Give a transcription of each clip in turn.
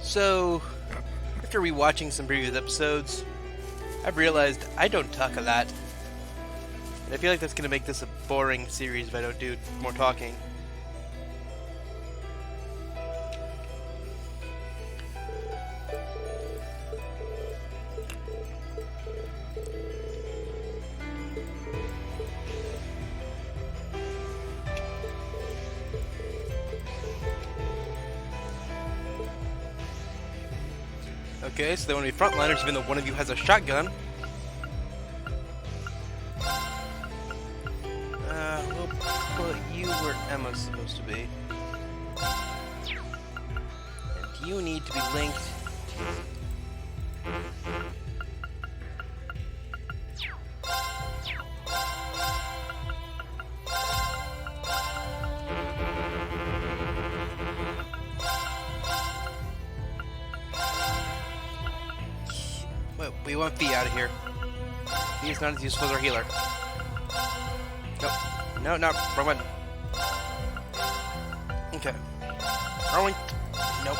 So, after rewatching some previous episodes, I've realized I don't talk a lot. And I feel like that's going to make this a boring series if I don't do more talking. Okay, so they want to be frontliners even though one of you has a shotgun. We'll put you where Emma's supposed to be. And you need to be linked to... Wait, we want V out of here. V is not as useful as our healer. Nope. No, no, wrong one. Okay. Wrong one. Nope.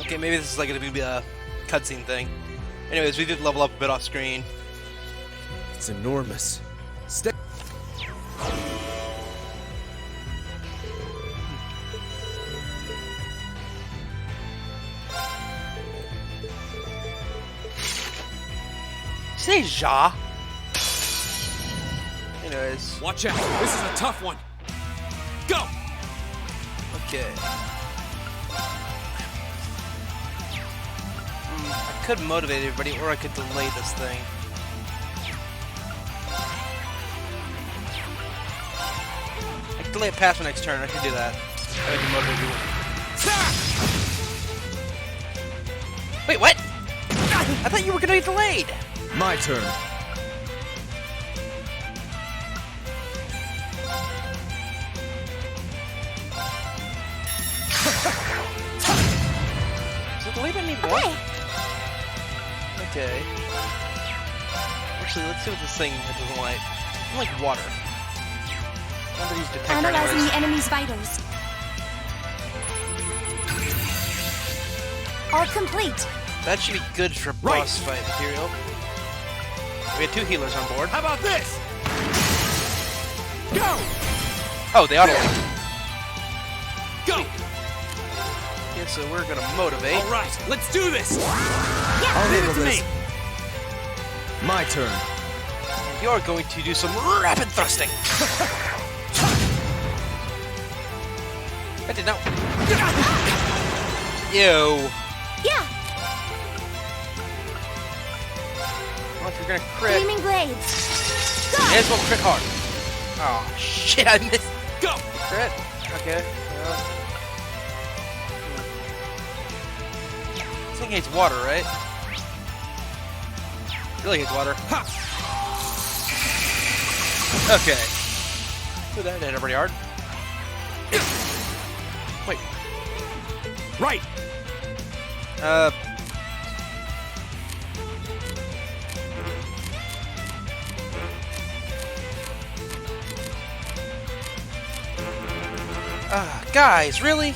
Okay, maybe this is like gonna be a cutscene thing. Anyways, we did level up a bit off screen. It's enormous. Say Ja. Anyways. Watch out. This is a tough one. Go. Okay. I could motivate everybody, or I could delay this thing. I can delay it past my next turn. I can do that. I can motivate you. Wait, what? I thought you were gonna be delayed. My turn. Is it delayed by me more? Okay. Actually, let's see what this thing doesn't like. I don't like water. I'm gonna use detector Analyzing anyways. the enemy's vitals. All complete. That should be good for boss fight material. We have two healers on board. How about this? Go. Oh, they auto. Go. Okay, so we're gonna motivate. All right, let's do this. Yeah. Leave it to me. My turn. You're going to do some rapid thrusting. I did not. Ew. Yeah. Well, if you're gonna crit, Gleaming blades. Go. may as well crit hard. Oh shit! I missed. Go. Crit. Okay. Well. This thing hates water, right? Really hates water. Ha. Okay. Ooh, that hit pretty hard. Wait. Right. Guys, really?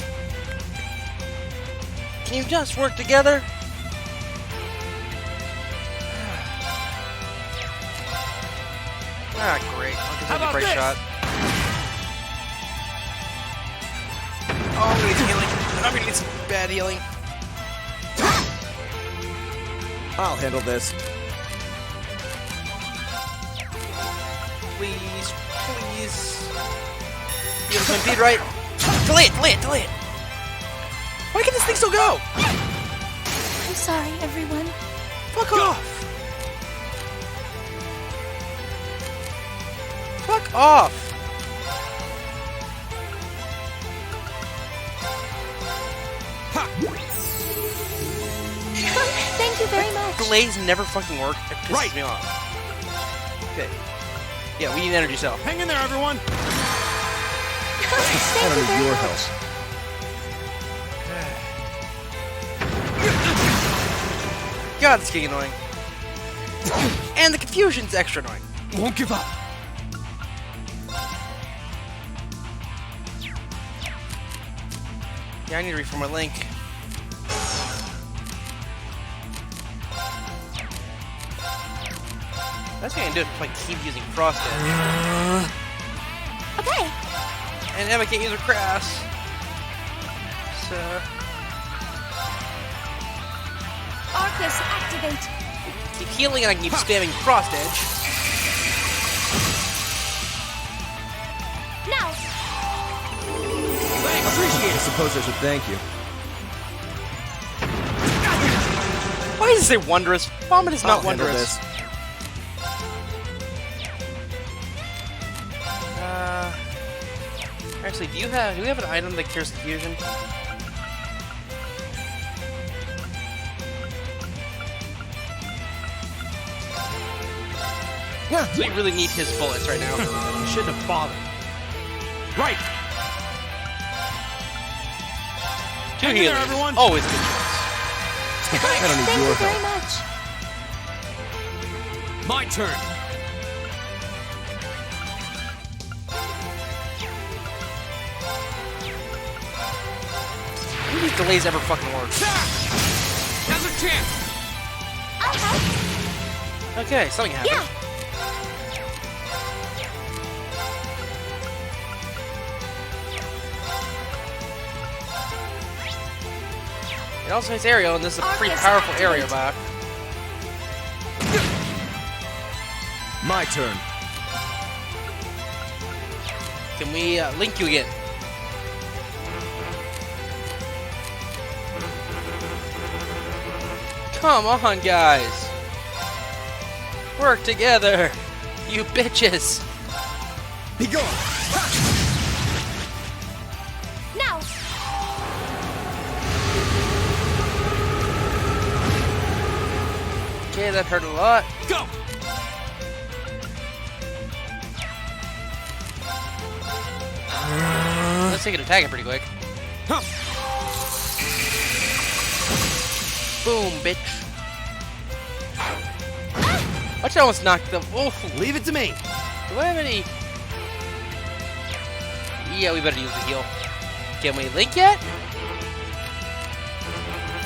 Can you just work together? Great. How I'll about give it a this? break shot. Oh, we need some healing. I'm gonna need some bad healing. I'll handle this. Please, please. You have some speed, right? Delay it, delay it, delay it. Why can this thing still go? I'm sorry, everyone. Fuck off. Fuck off. Ha. Thank you very much. Delays never fucking work. It pisses me off. Okay. Yeah, we need an energy cell. Hang in there, everyone. Thank you very much. help. God, it's getting annoying. And the confusion's extra annoying. Won't give up. Yeah, I need to reform my Link. That's what I'm gonna do if I keep using Frost Edge. Okay. And Emma can't use her Crass. So... Arcus, activate. keep healing and I can keep spamming Frost Edge. Now. Appreciate it. I suppose I should thank you. Why does it say wondrous? Vomit is not I'll handle wondrous. this. Actually, do we have an item that cures confusion? Yeah. So we really need his bullets right now. You shouldn't have bothered. Right. Two Hang in there, healers. everyone. Always good choice. I don't need Thank your you very help. much. My turn. Who these delays ever fucking work? Now's a chance. I'll help. Okay, something happened. Yeah. It also hits Ariel, and this is a pretty Arcus, powerful area activate. back. My turn. Can we link you again? Come on, guys. Work together. You bitches. Be gone. Now. Okay, that hurt a lot. Go. Let's take an attack it pretty quick. Huh. Boom, bitch. Watch, I almost knocked them. Oh, Leave it to me. do I have any? Yeah, we better use the heal. Can we link yet?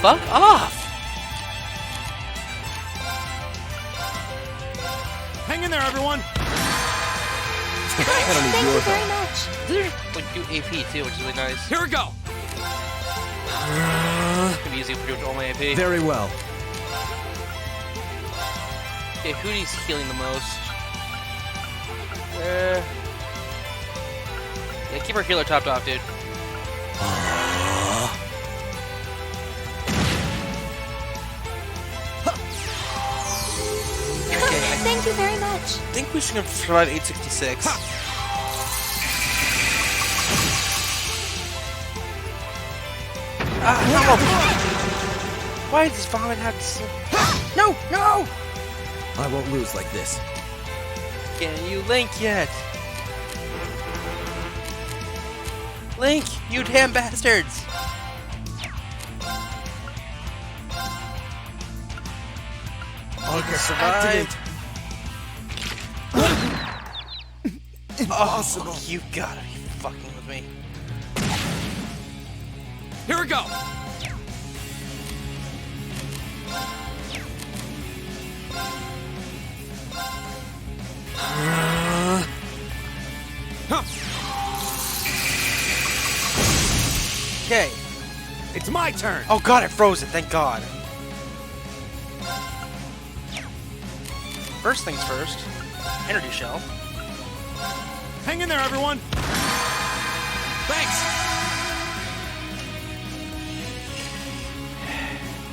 Fuck off. Hang in there, everyone. I don't Thank need you your very help. much. These are like do AP too, which is really nice. Here we go. Could be easy if we do all my AP. Very well. Okay, Hootie's healing the most. Yeah, keep our healer topped off, dude. Okay, Thank you very much. I think we should survive 866. No! Why does Vomit have to... No! No! I won't lose like this. Can you link yet? Link, you damn bastards! Arcus, survived. Impossible. Oh, you gotta be fucking with me. Here we go. Okay. It's my turn. Oh god, I froze it, thank god. First things first, energy shell. Hang in there, everyone. Thanks.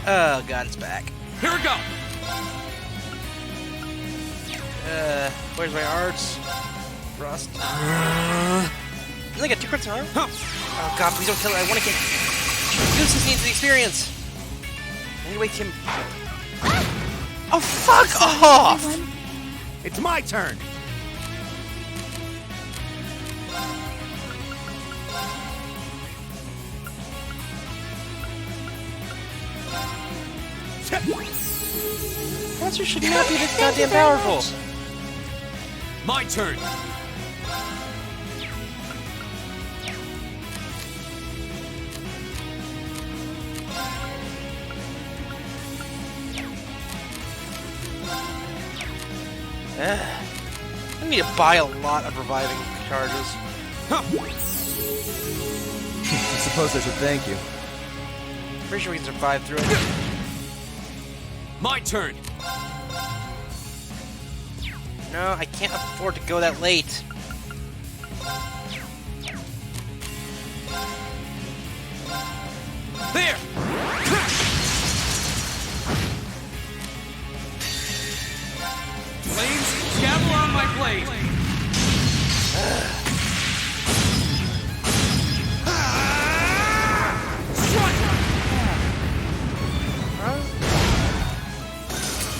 Oh god, it's back. Here we go. Where's my arts? Rust. I got 2 crits in a row. Huh. Oh god, please don't kill it, I wanna get... Lucius needs the experience. I need to wake him... Oh, fuck off! Everyone. It's my turn. Monsters should not be this Thank you goddamn very powerful. much. My turn. I need to buy a lot of reviving charges. Huh. I suppose I should thank you. Pretty sure we can survive through it. My turn. No, I can't afford to go that late. There. Flames, gavel on my blade.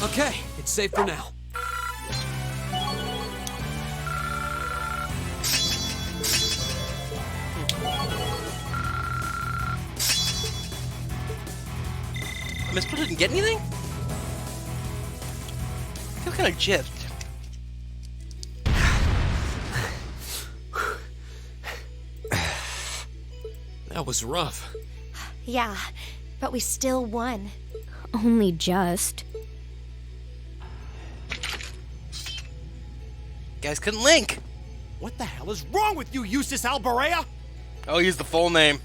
Okay, it's safe for now. Mistral didn't get anything? I feel kind of gypped. That was rough. Yeah, but we still won. Only just. Guys couldn't link. What the hell is wrong with you, Eustace Alborea? Oh, use the full name.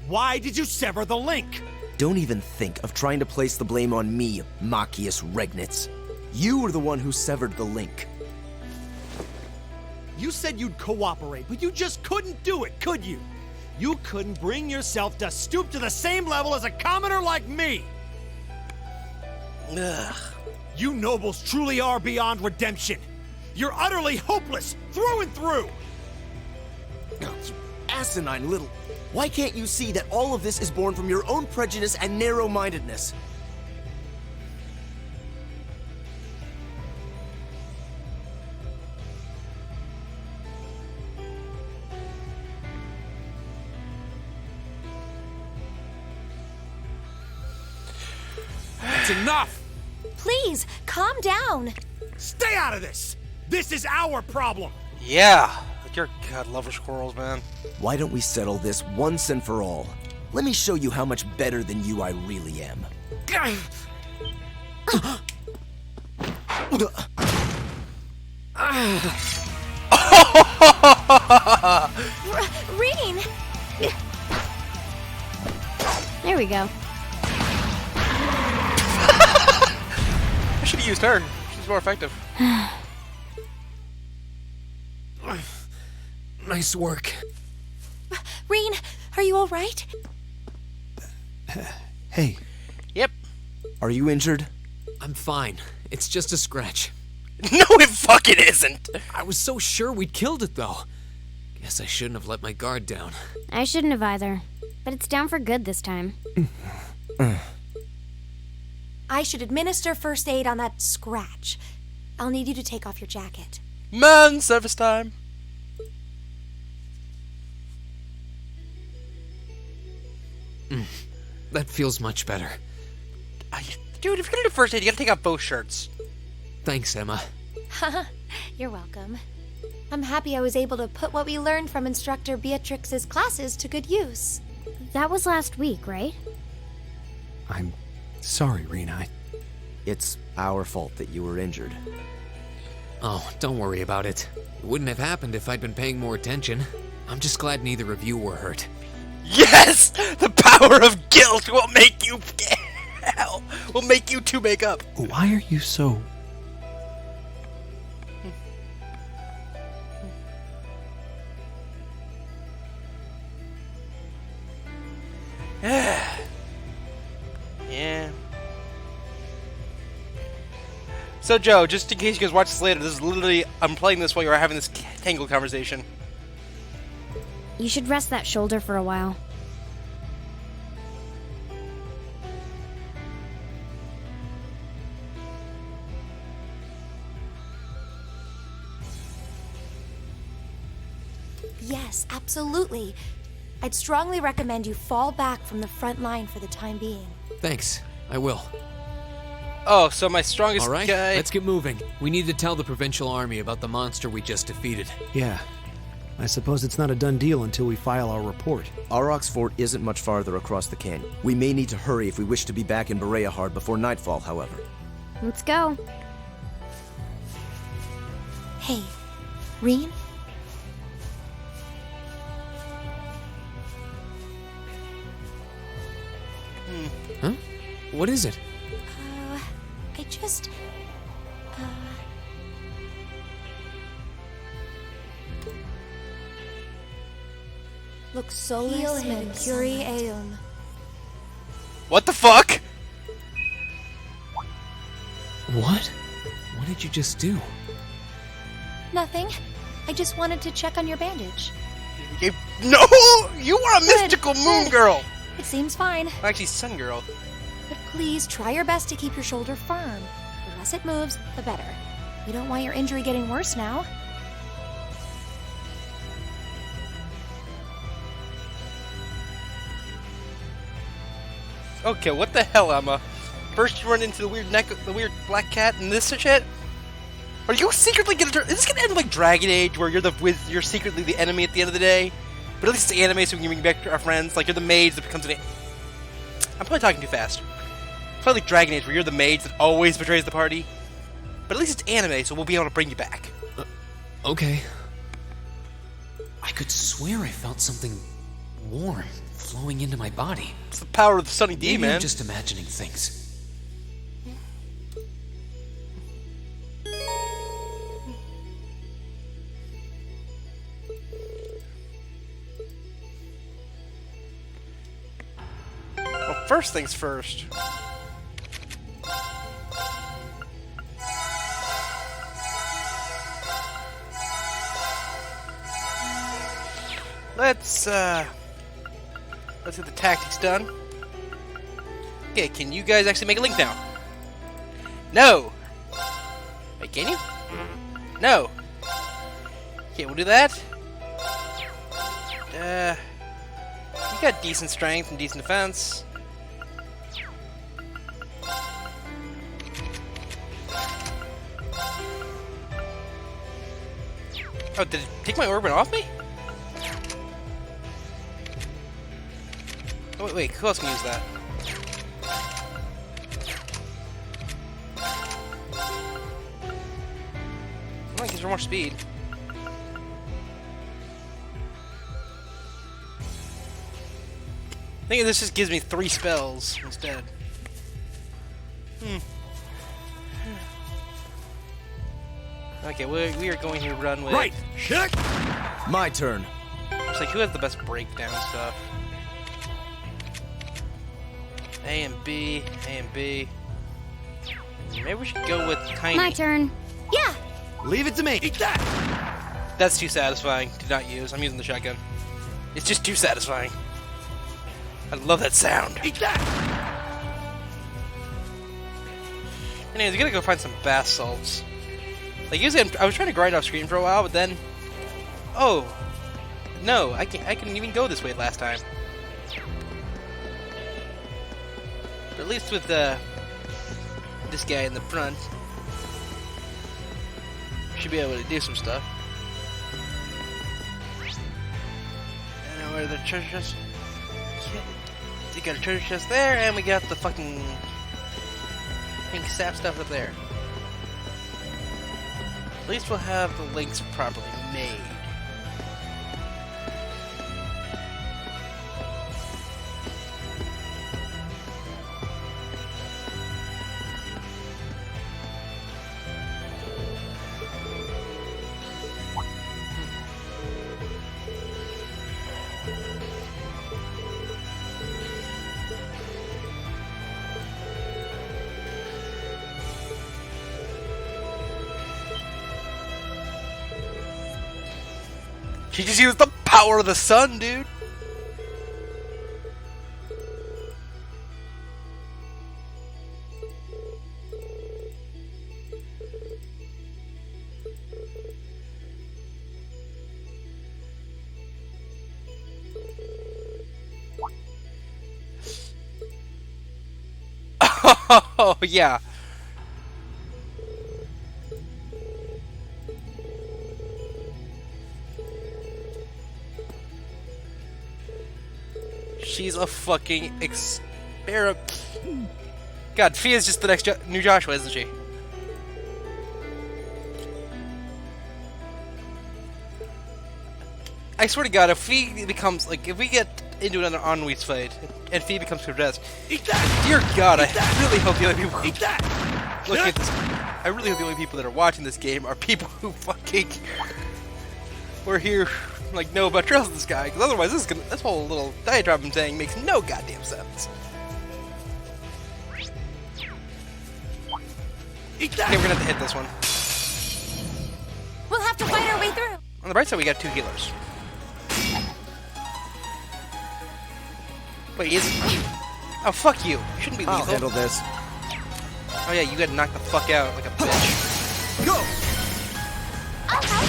Why did you sever the link? Don't even think of trying to place the blame on me, Machias Regnitz. You were the one who severed the link. You said you'd cooperate, but you just couldn't do it, could you? You couldn't bring yourself to stoop to the same level as a commoner like me. Ugh. You nobles truly are beyond redemption. You're utterly hopeless, through and through. You asinine little... Why can't you see that all of this is born from your own prejudice and narrow-mindedness? That's enough! Please, calm down. Stay out of this. This is our problem. Yeah. Like you're god lover squirrels, man. Why don't we settle this once and for all? Let me show you how much better than you I really am. Reen! There we go. I should have used her. She's more effective. Nice work. Reen, are you alright? Hey, Yep. are you injured? I'm fine. It's just a scratch. No, it fucking isn't. I was so sure we'd killed it, though. Guess I shouldn't have let my guard down. I shouldn't have either. But it's down for good this time. I should administer first aid on that scratch. I'll need you to take off your jacket. Man, service time. That feels much better. Dude, if you're gonna do first aid, you gotta take off both shirts. Thanks, Emma. You're welcome. I'm happy I was able to put what we learned from Instructor Beatrix's classes to good use. That was last week, right? I'm sorry, Rena. It's our fault that you were injured. Oh, don't worry about it. It wouldn't have happened if I'd been paying more attention. I'm just glad neither of you were hurt. Yes! The power of guilt will make you... Hell, will make you two make up. Why are you so... Yeah. So, Joe, just in case you guys watch this later, this is literally... I'm playing this while you're having this Tangle conversation. You should rest that shoulder for a while. Yes, absolutely. I'd strongly recommend you fall back from the front line for the time being. Thanks, I will. Oh, so my strongest All right, guy. let's get moving. We need to tell the Provincial Army about the monster we just defeated. Yeah. I suppose it's not a done deal until we file our report. Aurochs Fort isn't much farther across the canyon. We may need to hurry if we wish to be back in Bereahard before nightfall, however. Let's go. Hey, Reen? Huh? What is it? I just... Lux solis mercuri eum. What the fuck? What? What did you just do? Nothing. I just wanted to check on your bandage. No! You are a mystical moon girl! It seems fine, Actually, sun girl. but please try your best to keep your shoulder firm. The less it moves, the better. We don't want your injury getting worse now. Okay, what the hell, Emma? First you run into the weird black cat, and this shit? Are you secretly gonna turn? Is this gonna end like Dragon Age, where you're secretly the enemy at the end of the day? But at least it's anime, so we can bring back our friends. Like you're the mage that becomes an. I'm probably talking too fast. It's probably like Dragon Age, where you're the mage that always betrays the party. But at least it's anime, so we'll be able to bring you back. Okay. I could swear I felt something warm flowing into my body. It's the power of the Sunny D, Maybe man. I'm just imagining things. Well, first things first. Let's get the tactics done. Okay, can you guys actually make a link now? No! Wait, can you? No! Okay, we'll do that. You got decent strength and decent defense. Oh, did it take my orbit off me? Oh, wait, who else can use that? Oh, it gives her more speed. I think this just gives me 3 spells instead. Okay, we are going to run with... Right. Check. My turn. It's like, who has the best breakdown stuff? A and B, A and B. Maybe we should go with Tiny. My turn. Yeah, Leave it to me. Eat that. That's too satisfying to not use. I'm using the shotgun. It's just too satisfying. I love that sound. Eat that. Anyways, we gotta go find some bath salts. Like usually, I was trying to grind off screen for a while, but then, oh, no, I couldn't even go this way last time. But at least with this guy in the front, should be able to do some stuff. And where the treasure chest? You got a treasure chest there, and we got the fucking pink sap stuff up there. At least we'll have the links properly made. She just used the power of the sun, dude. Oh, yeah. She's a fucking experiment. God, Fia's just the next new Joshua, isn't she? I swear to God, if Fee becomes, like, if we get into another Ennui's fight, and Fee becomes possessed, dear God, I really hope the only people who look at this, I really hope the only people that are watching this game are people who fucking were here, like, know about Trails of the Sky, because otherwise this whole little diatribe I'm saying makes no goddamn sense. Okay, we're gonna have to hit this one. We'll have to fight our way through. On the bright side, we got 2 healers. Wait, is it? Oh, fuck you. You shouldn't be lethal. I'll handle this. Oh yeah, you got knocked the fuck out like a bitch. Go! I'll help.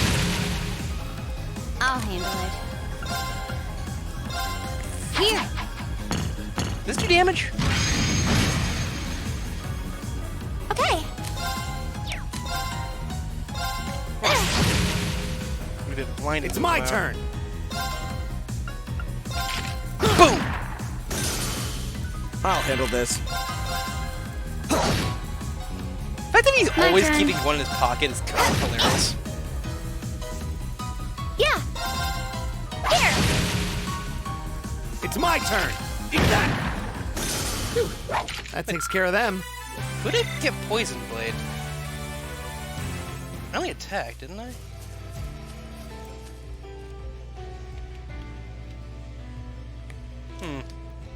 I'll handle it. Here. Does this do damage? Okay. We've been blinded. It's my turn. Boom! I'll handle this. The fact that he's My always turn. keeping one in his pocket is kind of hilarious. Yeah. Here. It's my turn. Eat that. That takes care of them. Who did get Poison Blade? I only attacked, didn't I?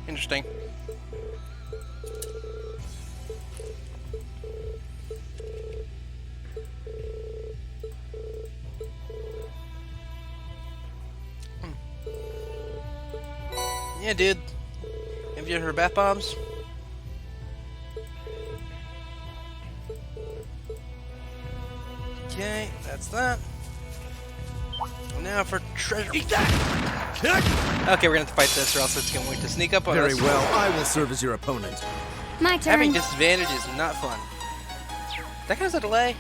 Interesting. Yeah, dude. Have you ever heard bath bombs? Okay, that's that. Now for treasure. Eat that. Okay, we're gonna have to fight this, or else it's going to sneak up on Very us. well, I will serve as your opponent. My turn. Having disadvantage is not fun. That kind of a delay.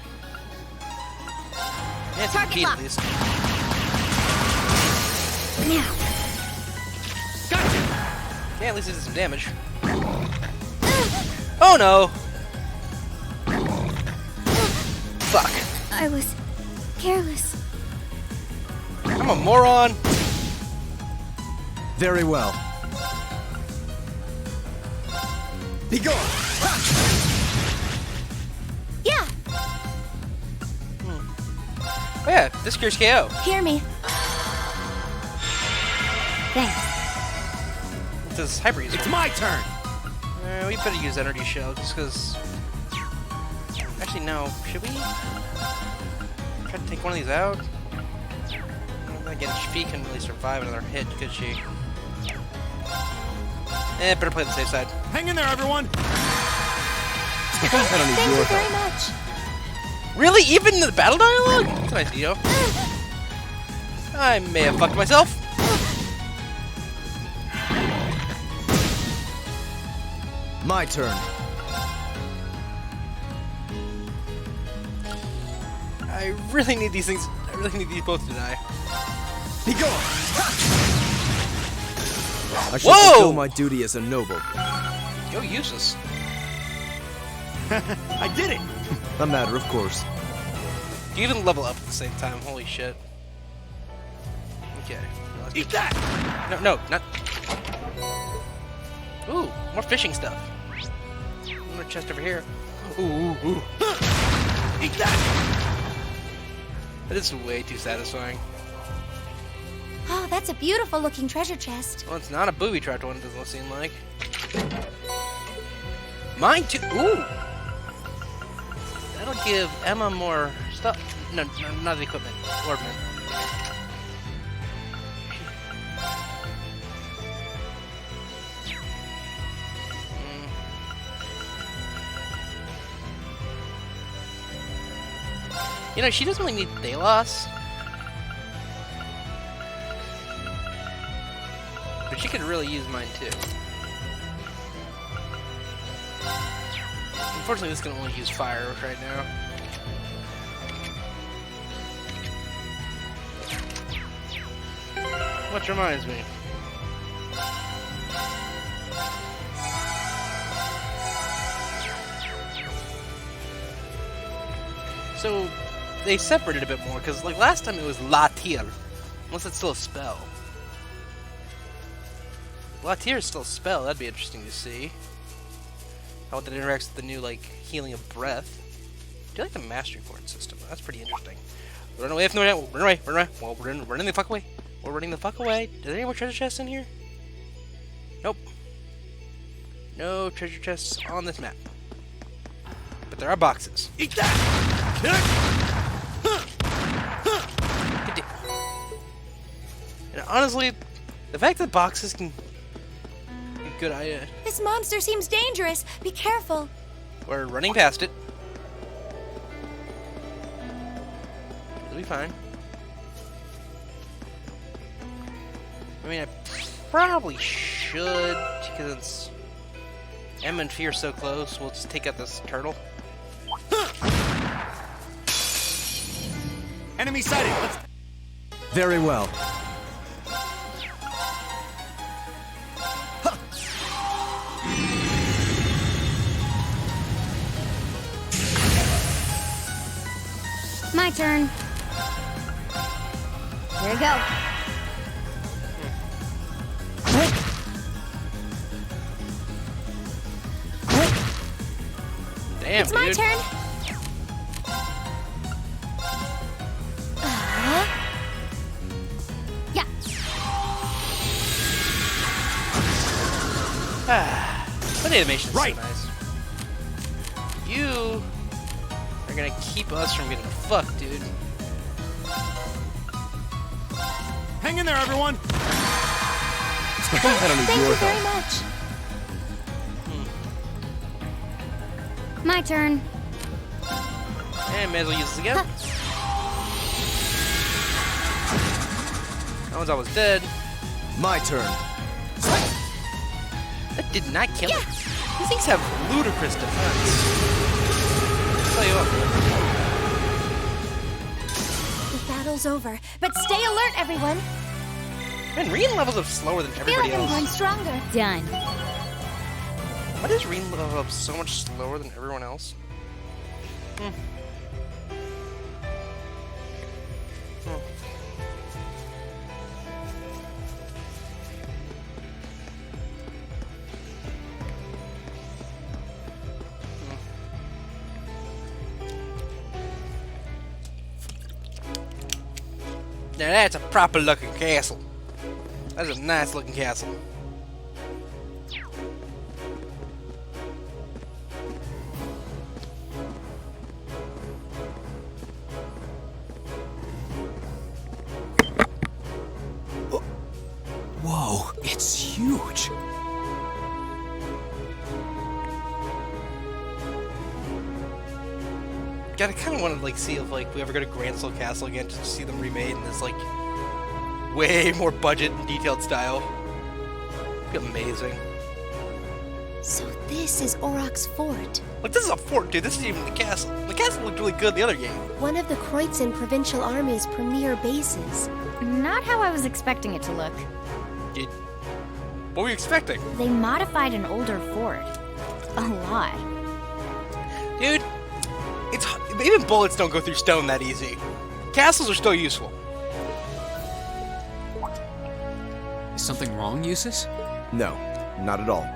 Yeah, it's a Target beat at locked. least. Now. Yeah, at least it did some damage. Oh no! Fuck. I was careless. I'm a moron. Very well. Be gone! Yeah. Oh yeah, this cures KO. Hear me. Thanks. This is hyper useful. It's my turn. We better use energy shell just because. Actually, no. Should we try to take one of these out? Again, Shpi can really survive another hit, could she? Better play the safe side. Hang in there, everyone. I don't need Thank your you help. very much. Really? Even in the battle dialogue? That's nice, Dio. I may have fucked myself. My turn. I really need these things. I really need these both to die. Be gone! I shall Whoa! fulfill my duty as a noble. Go useless. I did it. A matter of course. You even level up at the same time. Holy shit. Okay. Eat that. No, not. Ooh, more fishing stuff. More chest over here. Ooh. Eat that. That is way too satisfying. Oh, that's a beautiful looking treasure chest. Well, it's not a booby-trapped one, doesn't seem like. Mine too. Ooh. That'll give Emma more stuff. No, not the equipment. Ornament. You know, she doesn't really need Delos. But she could really use mine too. Unfortunately, this can only use fire right now. Which reminds me. So they separated a bit more because like last time it was La Tire, unless it's still a spell. La Tire is still a spell. That'd be interesting to see. How that interacts with the new like healing of breath. I do like the mastery point system. That's pretty interesting. Run away! Run away! Run away! Well, we're running the fuck away. We're running the fuck away. Is there any more treasure chests in here? Nope. No treasure chests on this map. But there are boxes. Eat that! Good deal. And honestly, the fact that boxes can be a good idea. This monster seems dangerous. Be careful. We're running past it. It'll be fine. I mean, I probably should, because it's M and Fear so close. We'll just take out this turtle. Enemy sighting! Let's... Very well. My turn. Here we go. Damn, It's my dude. turn. Yeah. That animation is Right. so nice. You are gonna keep us from getting fucked, dude. Hang in there, everyone! I don't need Thank your you help. very much. My turn. And may as well use this again. That one's almost dead. My turn. That did not kill it. These things have ludicrous defense. I'll tell you what. The battle's over, but stay alert, everyone. Man, Reen levels up slower than Feel everybody like I'm going else. stronger. Done. Why does Reen level up so much slower than everyone else? Now that's a proper looking castle. That's a nice looking castle. Whoa, it's huge. God, I kind of want to like see if like we ever go to Gransel Castle again just to see them remade in this like way more budget and detailed style. It'd be amazing. So this is Auroch's fort. Like this is a fort, dude. This isn't even the castle. The castle looked really good in the other game. One of the Kreutzen Provincial Army's premier bases. Not how I was expecting it to look. Dude, what were you expecting? They modified an older fort. A lot. Dude, it's even bullets don't go through stone that easy. Castles are still useful. Is something wrong, Eustace? No, not at all.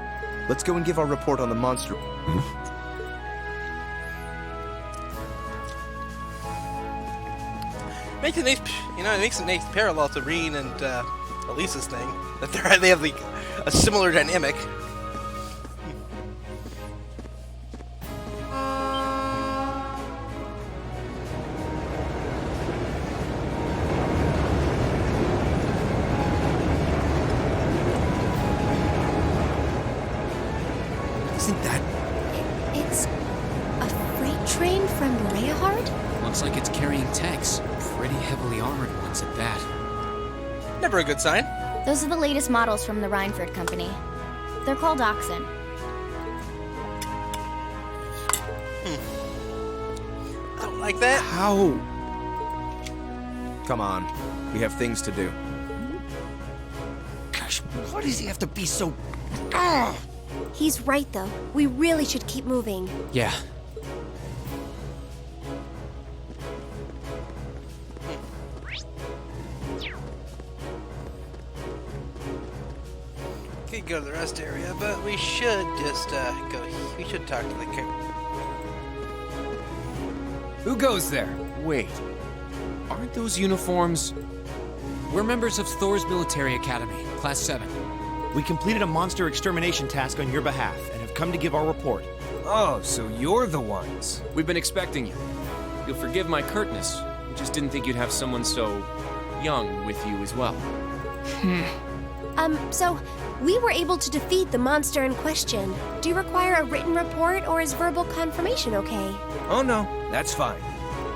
Let's go and give our report on the monster. Makes a nice, you know, it makes a nice parallel to Reen and Elisa's thing. That they have like a similar dynamic. Isn't that... It's a freight train from Leahard? Looks like it's carrying techs. Pretty heavily armored ones at that. Never a good sign. Those are the latest models from the Reinford Company. They're called Oxen. I don't like that. How? Come on. We have things to do. Gosh, why does he have to be so... He's right, though. We really should keep moving. Yeah. go to the rest area, but we should just go. We should talk to the Who goes there? Wait. Aren't those uniforms? We're members of Thor's Military Academy, Class 7. We completed a monster extermination task on your behalf and have come to give our report. Oh, so you're the ones. We've been expecting you. You'll forgive my curtness. We just didn't think you'd have someone so young with you as well. So we were able to defeat the monster in question. Do you require a written report or is verbal confirmation okay? Oh no, that's fine.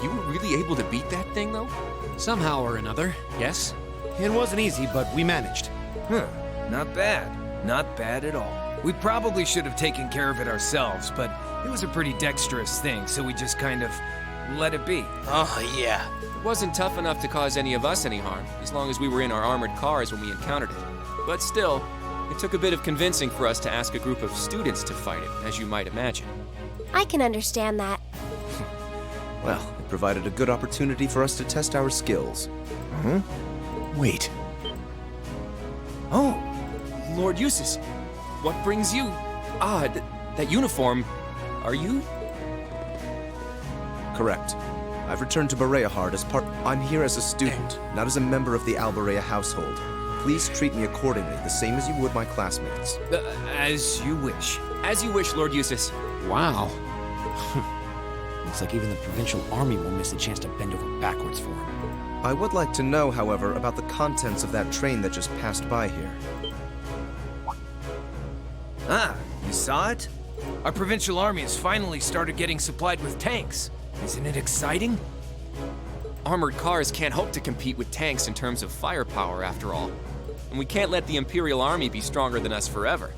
You were really able to beat that thing, though? Somehow or another, yes? It wasn't easy, but we managed. Huh, not bad. Not bad at all. We probably should have taken care of it ourselves, but it was a pretty dexterous thing, so we just kind of let it be. Oh, yeah. It wasn't tough enough to cause any of us any harm, as long as we were in our armored cars when we encountered it. But still, it took a bit of convincing for us to ask a group of students to fight it, as you might imagine. I can understand that. Well, it provided a good opportunity for us to test our skills. Wait. Oh, Lord Eustace, what brings you? That uniform. Are you? Correct. I've returned to Bereahard as part. I'm here as a student, not as a member of the Alberea household. Please treat me accordingly, the same as you would my classmates. As you wish. As you wish, Lord Eustace. Wow. Looks like even the provincial army will miss a chance to bend over backwards for him. I would like to know, however, about the contents of that train that just passed by here. Ah, you saw it? Our provincial army has finally started getting supplied with tanks. Isn't it exciting? Armored cars can't hope to compete with tanks in terms of firepower, after all. And we can't let the Imperial Army be stronger than us forever.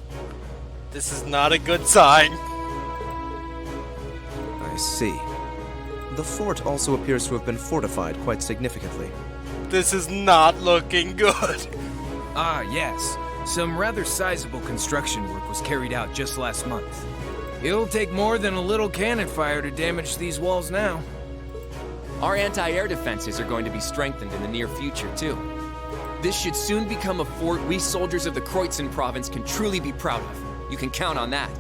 This is not a good sign. I see. The fort also appears to have been fortified quite significantly. This is not looking good. Ah, yes. Some rather sizable construction work was carried out just last month. It'll take more than a little cannon fire to damage these walls now. Our anti-air defenses are going to be strengthened in the near future, too. This should soon become a fort we soldiers of the Kreutzen province can truly be proud of. You can count on that.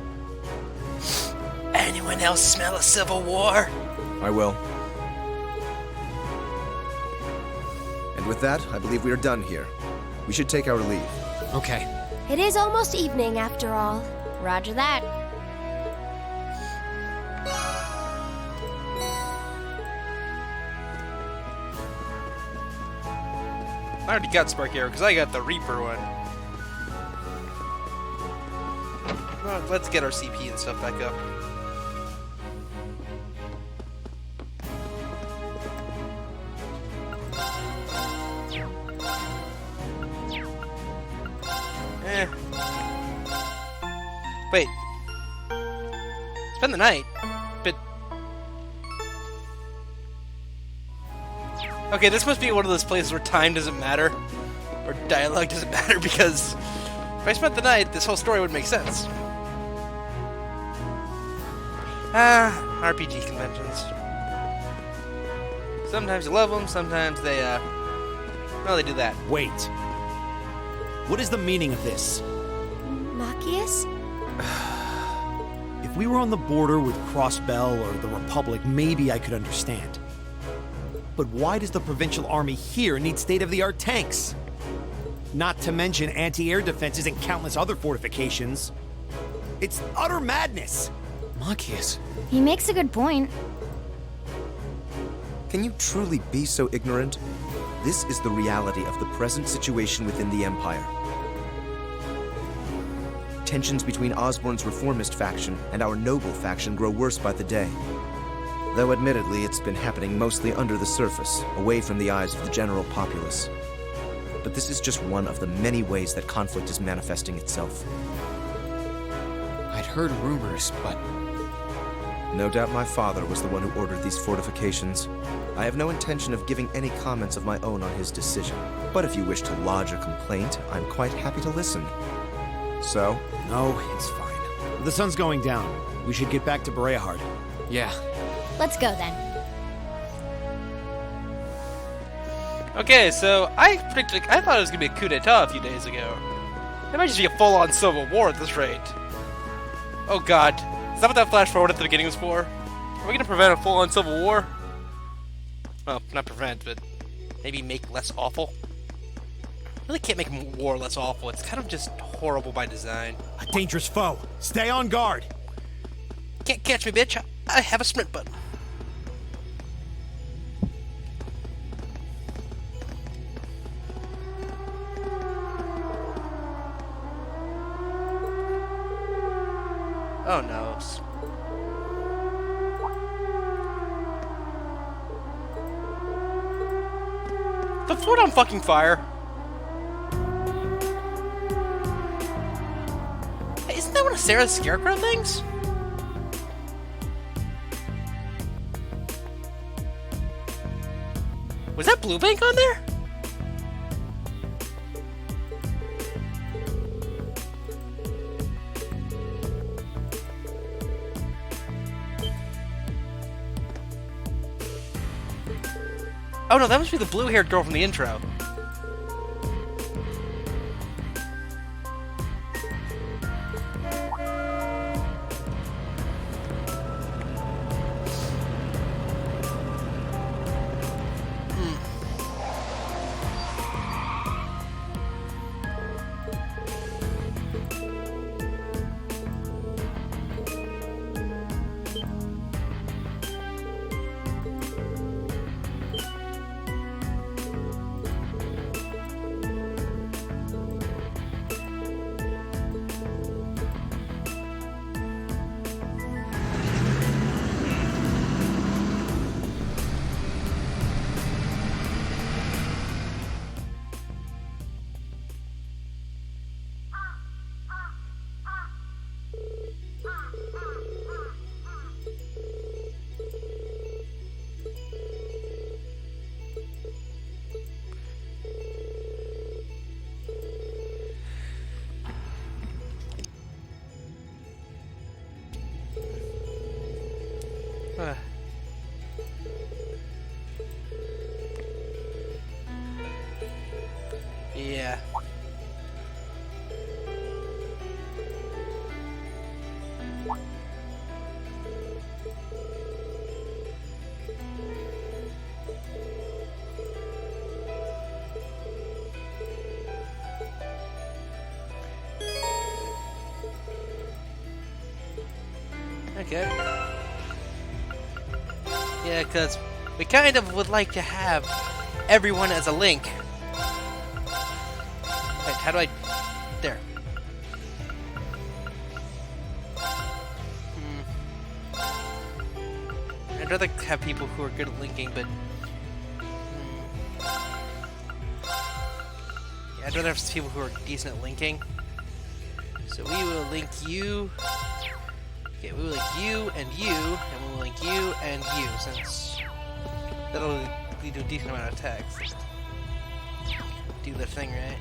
Anyone else smell a civil war? I will. And with that, I believe we are done here. We should take our leave. Okay. It is almost evening after all. Roger that. I already got Spark Arrow because I got the Reaper one. Well, let's get our CP and stuff back up. Wait. Spend the night? But... Okay, this must be one of those places where time doesn't matter. Or dialogue doesn't matter, because... if I spent the night, this whole story would make sense. RPG conventions. Sometimes you love them, sometimes they, well, they do that. Wait. What is the meaning of this? Machias? If we were on the border with Crossbell or the Republic, maybe I could understand. But why does the provincial army here need state-of-the-art tanks? Not to mention anti-air defenses and countless other fortifications. It's utter madness! Machias. He makes a good point. Can you truly be so ignorant? This is the reality of the present situation within the Empire. Tensions between Osborn's reformist faction and our noble faction grow worse by the day. Though admittedly, it's been happening mostly under the surface, away from the eyes of the general populace. But this is just one of the many ways that conflict is manifesting itself. I'd heard rumors, but No doubt my father was the one who ordered these fortifications. I have no intention of giving any comments of my own on his decision. But if you wish to lodge a complaint, I'm quite happy to listen. So? No, it's fine. The sun's going down. We should get back to Bereahard. yeah. Let's go then. Okay, so I thought it was gonna be a coup d'etat a few days ago. It might just be a full-on civil war at this rate. Oh god. Is that what that flash forward at the beginning was for? Are we gonna prevent a full-on civil war? Well, not prevent, but maybe make less awful. Really can't make war less awful. It's kind of just horrible by design. A dangerous foe. Stay on guard. Can't catch me, bitch. I have a sprint button. Oh no. The fort on fucking fire. Hey, isn't that one of Sarah's scarecrow things? Was that Blue Bank on there? Oh no, that must be the blue-haired girl from the intro. Yeah. Okay. Yeah, because we kind of would like to have everyone as a link. Wait, how do I... There. I'd rather have people who are good at linking, but... Yeah, I'd rather have people who are decent at linking. So we will link you... Okay, we will link you, and we will link you, and you, since that'll lead to a decent amount of text. Do the thing, right?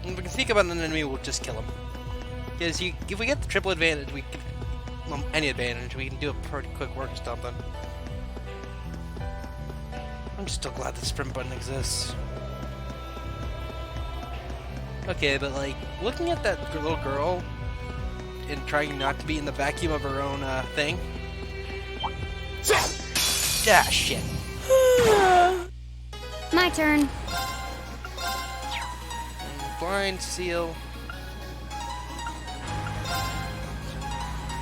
And if we can sneak up on an enemy, we'll just kill him. Because if we get the triple advantage, we can, well, any advantage, we can do a pretty quick work stop then. I'm just still glad the sprint button exists. Okay, but like, looking at that little girl, and trying not to be in the vacuum of her own thing. Ah, shit. My turn. Blind seal.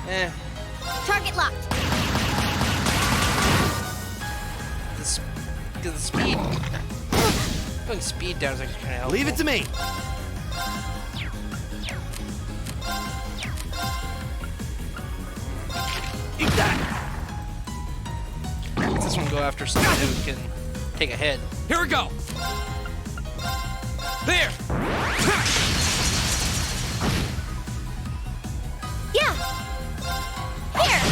Eh. Target locked. The speed. Putting speed down is actually kind of helpful. Leave it to me. Eat that. Let's this one go after someone who can take a hit. Here we go. There. Yeah. Here.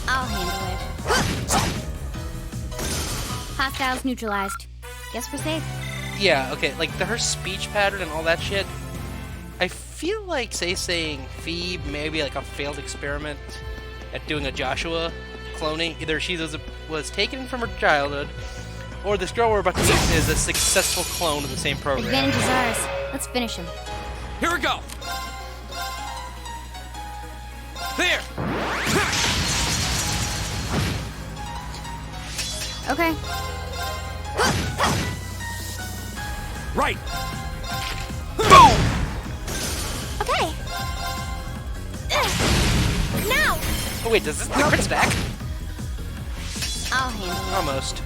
I'll handle it. Hostiles neutralized. Guess we're safe. Yeah, okay, like her speech pattern and all that shit. I feel like saying Phoebe maybe like a failed experiment at doing a Joshua cloning. Either she was taken from her childhood, Or this girl we're about to meet is a successful clone of the same program. Advantage is ours. Let's finish him. Here we go! There! Okay. Right! Okay. Now! Oh wait, does this the crit stack? I'll handle it. Almost.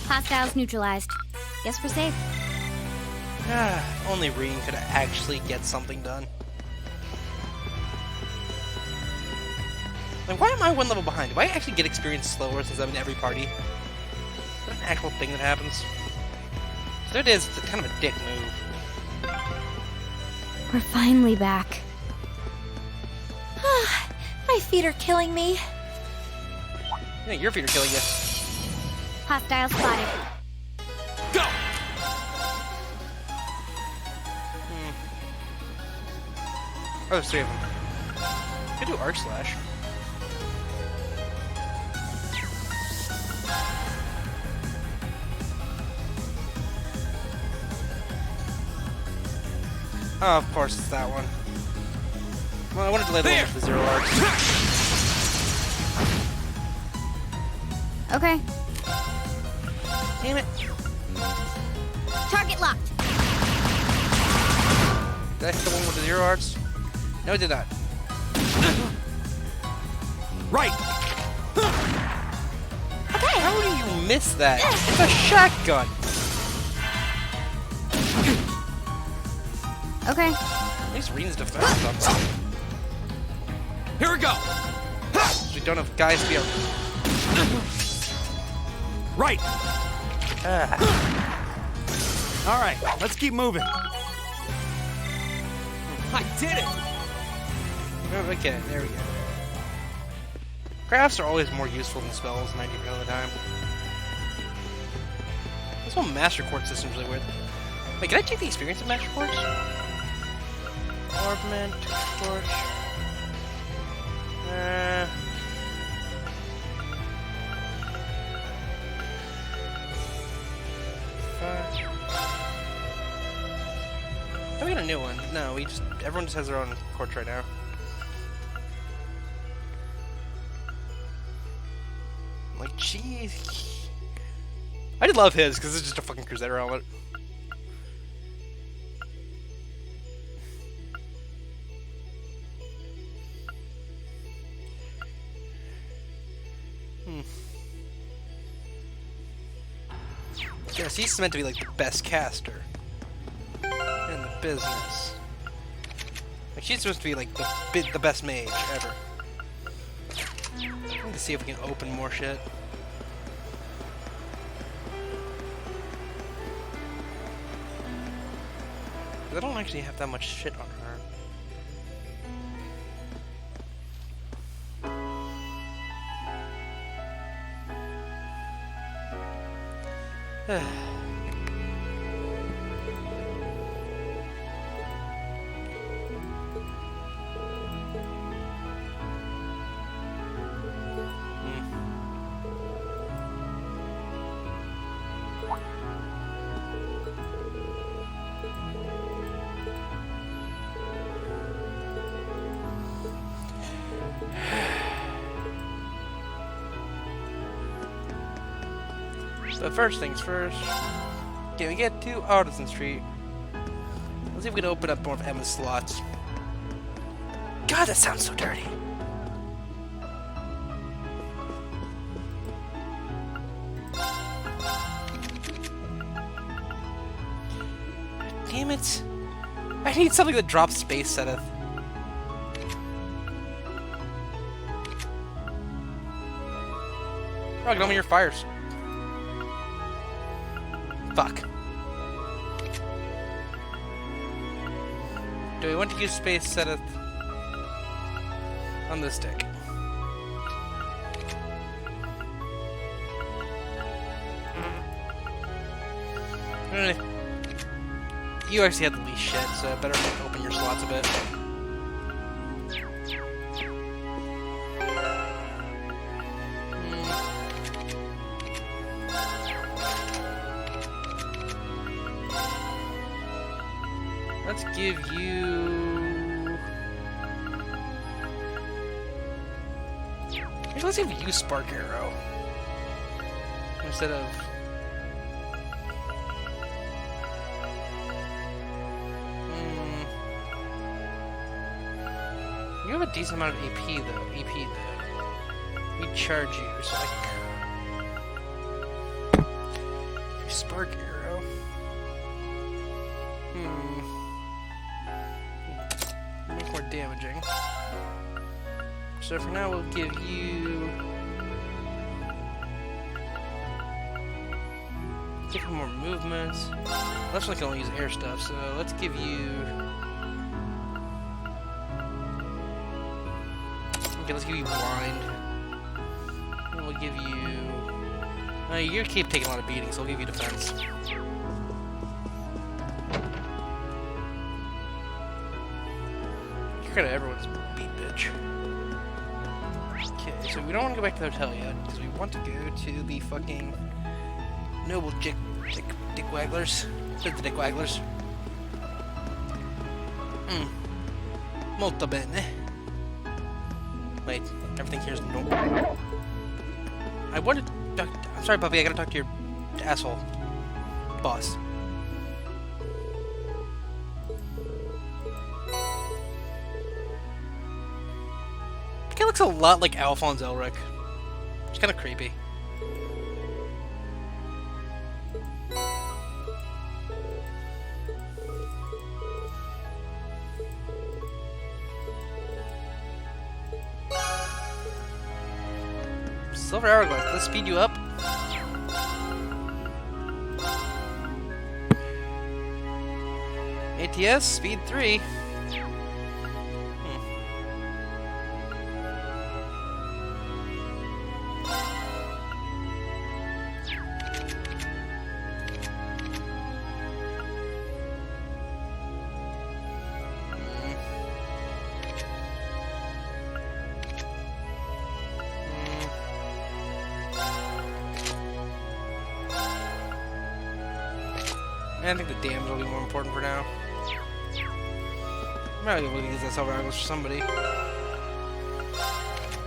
Hostiles neutralized. Guess we're safe. Only Rean could actually get something done. Like, why am I one level behind? Do I actually get experience slower since I'm in every party? Is that an actual thing that happens? So it is kind of a dick move. We're finally back. My feet are killing me. Yeah, your feet are killing you. Hostile spotted. Go! Oh, there's 3 of them. Could do Arc Slash. Oh, of course it's that one. Well, I wanted to lay the one with the 0 arcs. Okay. Damn it. Target locked. Did I hit the one with the 0 arcs? No, I did not. Right! Okay. How do you miss that? It's a shotgun! Okay. At least Rean's defense is up. Here we go! We don't have guys to be able. Right! Alright, let's keep moving. I did it! Oh, okay, there we go. Crafts are always more useful than spells 90% of the time. This whole Master Quartz system is really weird. Wait, can I take the experience of Master Quartz? Orbment, Torch. Oh, we got a new one. No, everyone just has their own quartz right now. I'm like, jeez. I did love his, because it's just a fucking Crusader helmet. Yes, he's meant to be like the best caster in the business. Like, she's supposed to be like the best mage ever. I need to see if we can open more shit. I don't actually have that much shit on her. So first things first, can we get to Artisan Street? Let's see if we can open up more of Emma's slots. God, that sounds so dirty. Damn it. I need something that drops space, Seth. Oh, get on with your fires. Fuck. Do we want to use space Seth on this stick? You actually have the least shit, so better open your slots a bit. Let's give you... Actually, let's give you Spark Arrow. Instead of... You have a decent amount of AP though. We charge you, so Spark Arrow. Much more damaging. So for now, we'll give you... Give him more movement. That's one can only use air stuff, so let's give you... Okay, let's give you blind. And we'll give you... you keep taking a lot of beatings, so we'll give you defense. You're kind of everyone's beat bitch. Okay, so we don't want to go back to the hotel yet, because we want to go to the fucking noble dick wagglers. The dick wagglers. Molto bene. Wait, everything here's normal. I wanted to talk... I'm sorry, puppy, I gotta talk to your asshole boss. The guy looks a lot like Alphonse Elric. It's kind of creepy. Silver Hourglass, let's speed you up. ATS, speed 3. I think the damage will be more important for now. I'm not able to use that Silver Hourglass for somebody.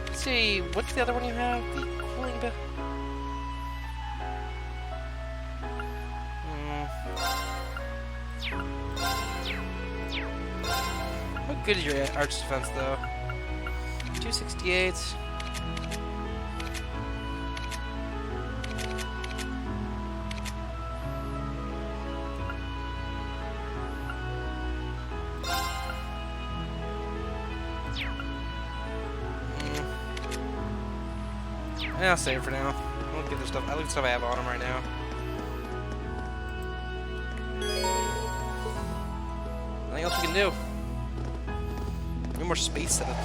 Let's see, what's the other one you have? The cooling bit? What good is your arch defense though? 268. Yeah, I'll save for now. I'll get the stuff. I look at the stuff I have on him right now. Nothing else we can do. Need more space set up.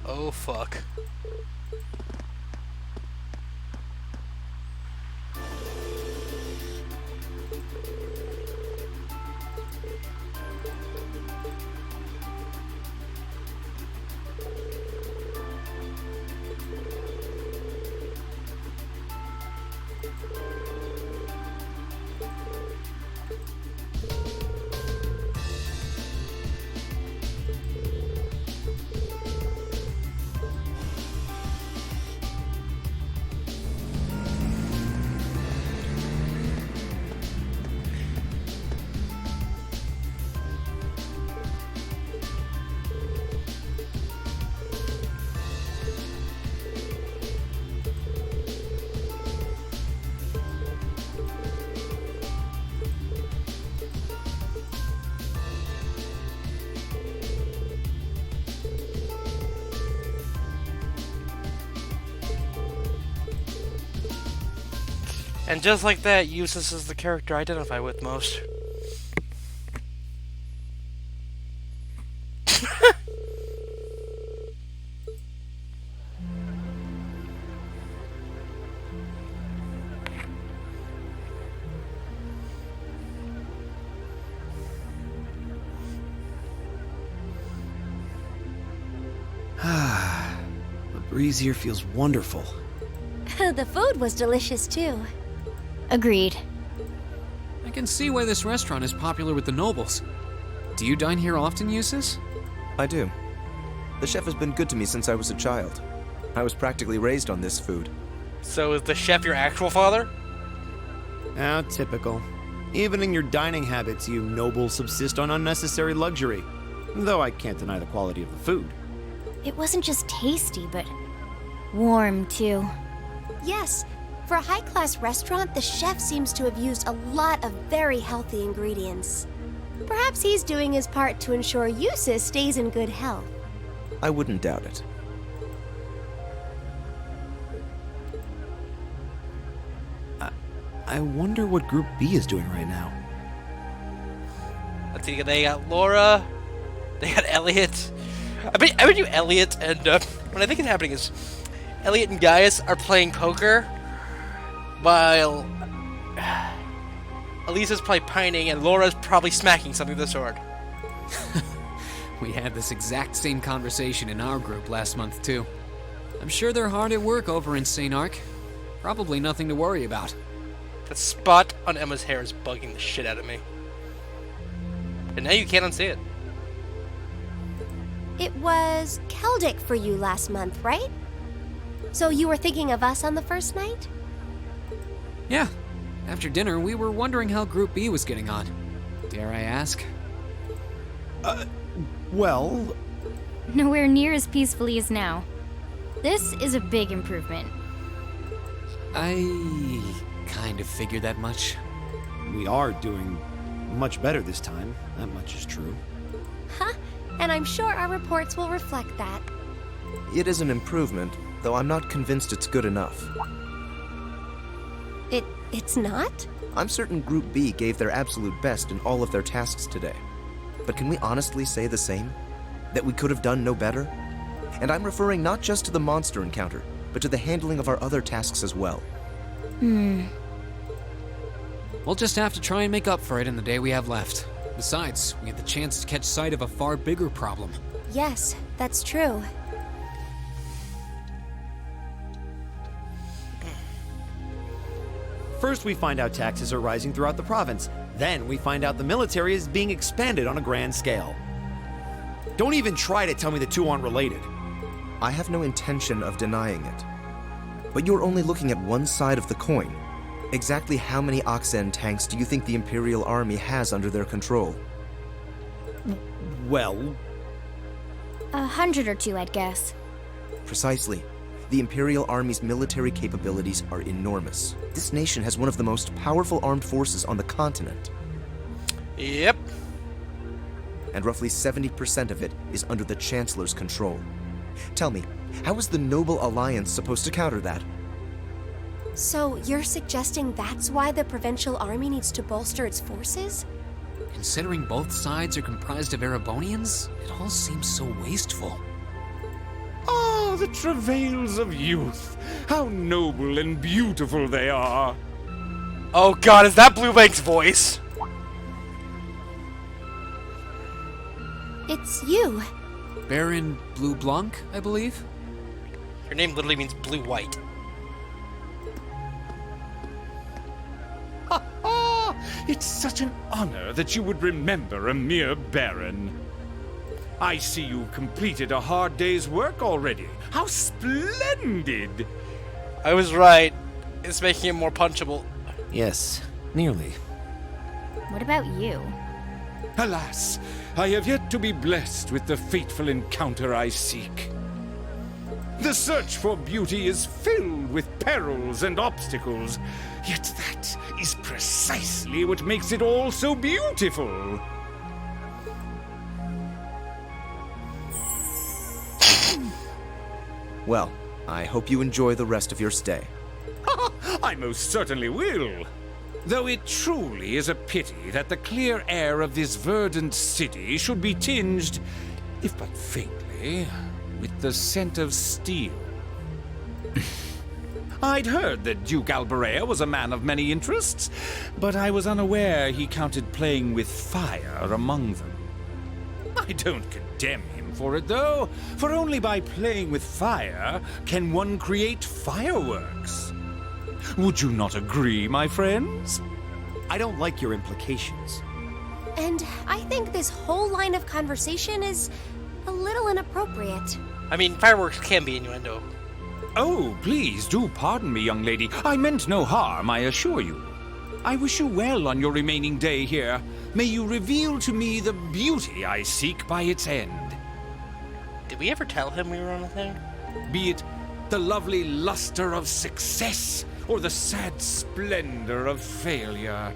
Oh fuck. And just like that, Eustace is the character I identify with most. breeze here feels wonderful. The food was delicious too. Agreed. I can see why this restaurant is popular with the nobles. Do you dine here often, Eustace? I do. The chef has been good to me since I was a child. I was practically raised on this food. So is the chef your actual father? How typical. Even in your dining habits, you nobles subsist on unnecessary luxury. Though I can't deny the quality of the food. It wasn't just tasty, but warm too. Yes, for a high-class restaurant, the chef seems to have used a lot of very healthy ingredients. Perhaps he's doing his part to ensure Eustace stays in good health. I wouldn't doubt it. I wonder what Group B is doing right now. Let's see, they got Laura, they got Elliot. I bet you Elliot and, what I think is happening is, Elliot and Gaius are playing poker, while Elisa's probably pining and Laura's probably smacking something with a sword. We had this exact same conversation in our group last month, too. I'm sure they're hard at work over in St. Ark. Probably nothing to worry about. That spot on Emma's hair is bugging the shit out of me. And now you can't unsee it. It was Celtic for you last month, right? So you were thinking of us on the first night? Yeah. After dinner, we were wondering how Group B was getting on. Dare I ask? Well, Nowhere near as peacefully as now. This is a big improvement. I kind of figured that much. we are doing much better this time. That much is true. Huh? And I'm sure our reports will reflect that. It is an improvement, though I'm not convinced it's good enough. It's not? I'm certain Group B gave their absolute best in all of their tasks today. But can we honestly say the same? That we could have done no better? And I'm referring not just to the monster encounter, but to the handling of our other tasks as well. We'll just have to try and make up for it in the day we have left. Besides, we had the chance to catch sight of a far bigger problem. Yes, that's true. First, we find out taxes are rising throughout the province. Then, we find out the military is being expanded on a grand scale. Don't even try to tell me the two aren't related. I have no intention of denying it. But you're only looking at one side of the coin. Exactly how many Oxen tanks do you think the Imperial Army has under their control? Well, 100 or 2, I'd guess. Precisely. The Imperial Army's military capabilities are enormous. This nation has one of the most powerful armed forces on the continent. Yep. And roughly 70% of it is under the Chancellor's control. Tell me, how is the Noble Alliance supposed to counter that? So you're suggesting that's why the Provincial Army needs to bolster its forces? Considering both sides are comprised of Erebonians, it all seems so wasteful. Ah, the travails of youth. How noble and beautiful they are. Oh god, is that Bluebank's voice? It's you. Baron Blue Blanc, I believe? Your name literally means blue-white. Ah, it's such an honor that you would remember a mere baron. I see you've completed a hard day's work already. How splendid! I was right. It's making him more punchable. Yes, nearly. What about you? Alas, I have yet to be blessed with the fateful encounter I seek. The search for beauty is filled with perils and obstacles, yet that is precisely what makes it all so beautiful. Well, I hope you enjoy the rest of your stay. I most certainly will. Though it truly is a pity that the clear air of this verdant city should be tinged, if but faintly, with the scent of steel. I'd heard that Duke Alberea was a man of many interests, but I was unaware he counted playing with fire among them. I don't condemn him for it, though, for only by playing with fire can one create fireworks. Would you not agree, my friends? I don't like your implications. And I think this whole line of conversation is a little inappropriate. I mean, fireworks can be innuendo. Oh, please do pardon me, young lady. I meant no harm, I assure you. I wish you well on your remaining day here. May you reveal to me the beauty I seek by its end. Did we ever tell him we were on a thing? Be it the lovely luster of success or the sad splendor of failure.